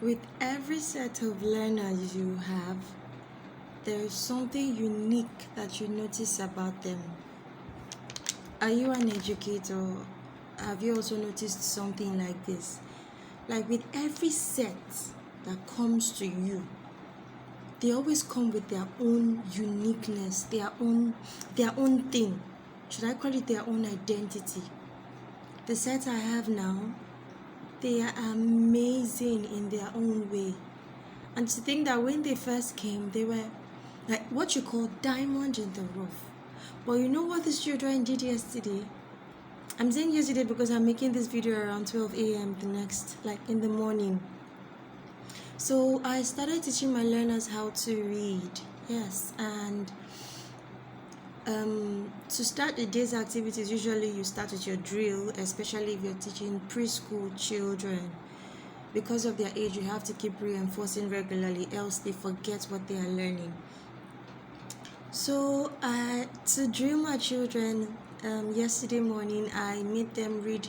With every set of learners you have, there is something unique that you notice about them. Are you an educator? Have you also noticed something like this? Like with every set that comes to you, they always come with their own uniqueness, their own thing. Should I call it their own identity? The sets I have now, they are amazing in their own way. And to think that when they first came, they were like what you call diamond in the rough. But you know what these children did yesterday? I'm saying yesterday because I'm making this video around 12 a.m. the next, like in the morning. So I started teaching my learners how to read. Yes, and to start the day's activities, usually you start with your drill, especially if you're teaching preschool children. Because of their age, you have to keep reinforcing regularly, else they forget what they are learning. So to drill my children, yesterday morning I made them read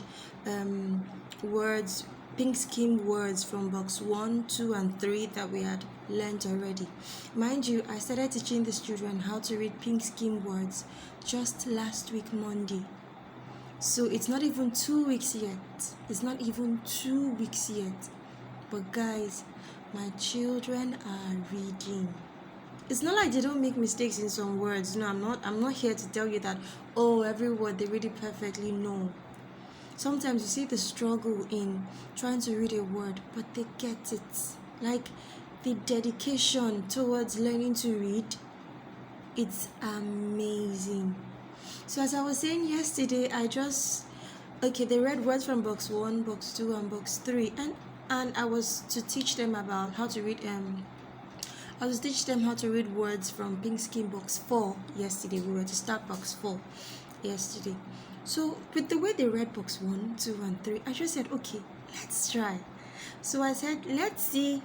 words, pink skim words from box 1, 2 and 3 that we had learned already. Mind you, I started teaching these children how to read pink skim words just last week Monday. So it's not even 2 weeks yet. It's not even 2 weeks yet. But guys, my children are reading. It's not like they don't make mistakes in some words. No, I'm not here to tell you that, oh, every word they read it perfectly. No. Sometimes you see the struggle in trying to read a word, but they get it. Like the dedication towards learning to read, it's amazing. So as I was saying yesterday, they read words from box 1, box 2 and box 3 and I was to teach them about how to read I was teach them how to read words from pink skim box 4 yesterday. We were to start box 4 yesterday. So with the way they read box 1, 2 and 3, I just said, okay, let's try. So I said, let's see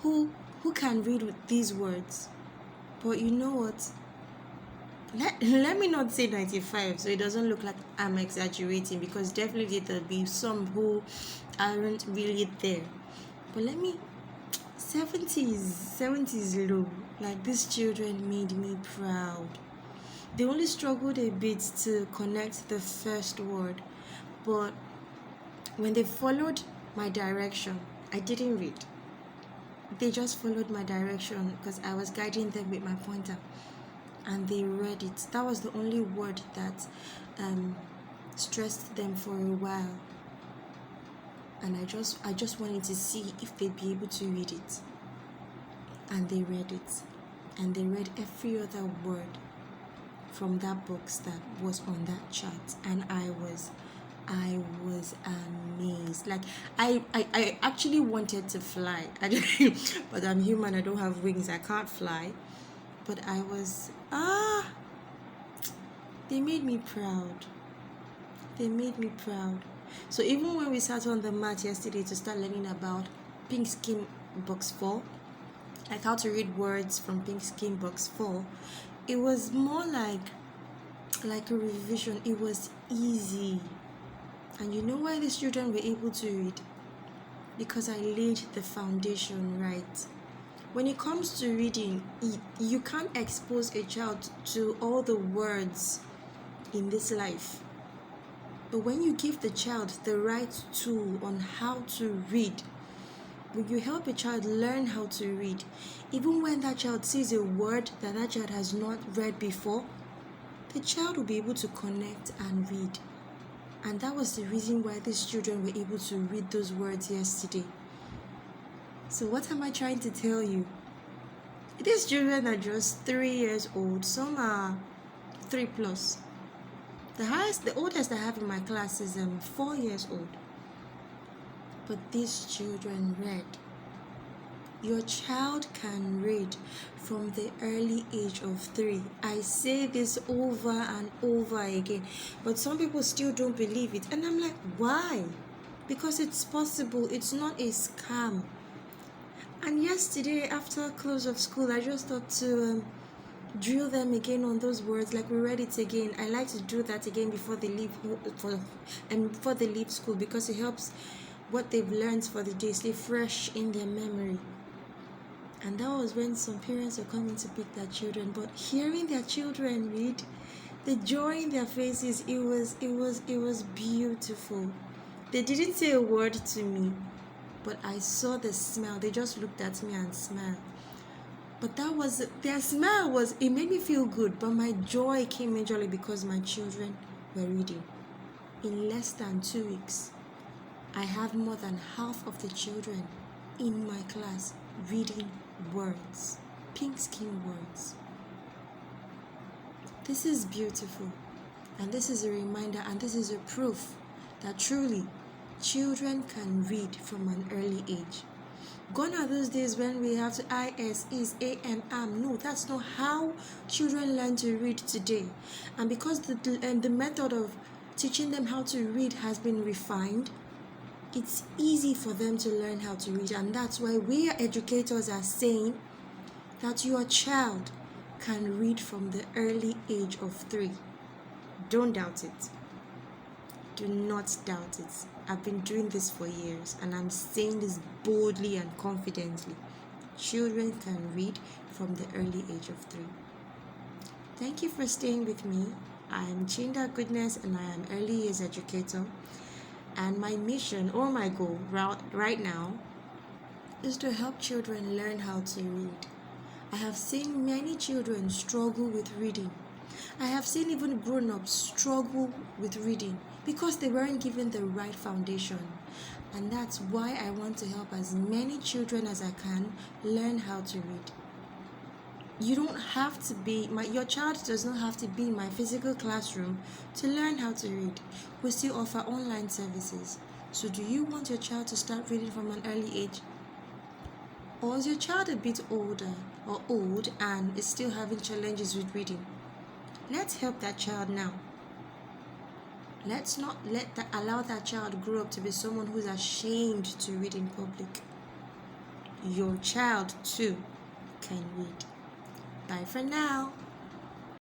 who can read with these words. But you know what? Let me not say 95 so it doesn't look like I'm exaggerating, because definitely there'll be some who aren't really there. But 70s low. Like these children made me proud. They only struggled a bit to connect the first word, but when they followed my direction, I didn't read. They just followed my direction because I was guiding them with my pointer, and they read it. That was the only word that stressed them for a while, and I just wanted to see if they'd be able to read it. And they read it, and they read every other word from that box that was on that chart, and I was amazed. Like I actually wanted to fly. But I'm human, I don't have wings, I can't fly. But I was they made me proud. So even when we sat on the mat yesterday to start learning about pink skim box 4, like how to read words from pink skim box 4, it was more like a revision. It was easy. And you know why these children were able to read? Because I laid the foundation right. When it comes to reading, you can't expose a child to all the words in this life. But when you give the child the right tool on how to read, when you help a child learn how to read, even when that child sees a word that child has not read before, the child will be able to connect and read. And that was the reason why these children were able to read those words yesterday. So what am I trying to tell you? These children are just 3 years old. Some are 3 plus. The oldest I have in my class is 4 years old. But these children read. Your child can read from the early age of 3. I say this over and over again, but some people still don't believe it. And I'm like, why? Because it's possible. It's not a scam. And yesterday, after close of school, I just thought to drill them again on those words. Like we read it again. I like to do that again before they leave before they leave school, because it helps what they've learned for the day stay fresh in their memory. And that was when some parents were coming to pick their children, but hearing their children read, the joy in their faces, it was beautiful. They didn't say a word to me, but I saw the smile. They just looked at me and smiled. But that was, their smile was, it made me feel good, but my joy came majorly because my children were reading. In less than 2 weeks, I had more than half of the children in my class reading words, pink skin words. This is beautiful, and this is a reminder, and this is a proof that truly children can read from an early age. Gone are those days when we have to IS, is, A, and AM. No, that's not how children learn to read today. And because the method of teaching them how to read has been refined, it's easy for them to learn how to read. And that's why we educators are saying that your child can read from the early age of 3. Don't doubt it. Do not doubt it. I've been doing this for years, and I'm saying this boldly and confidently. Children can read from the early age of 3. Thank you for staying with me. I'm Chinda Goodness, and I am early years educator. And my mission or my goal right now is to help children learn how to read. I have seen many children struggle with reading. I have seen even grown-ups struggle with reading because they weren't given the right foundation. And that's why I want to help as many children as I can learn how to read. You don't have to be, your child does not have to be in my physical classroom to learn how to read. We still offer online services. So do you want your child to start reading from an early age? Or is your child a bit older or old and is still having challenges with reading? Let's help that child now. Let's not allow that child grow up to be someone who's ashamed to read in public. Your child too can read. Bye for now.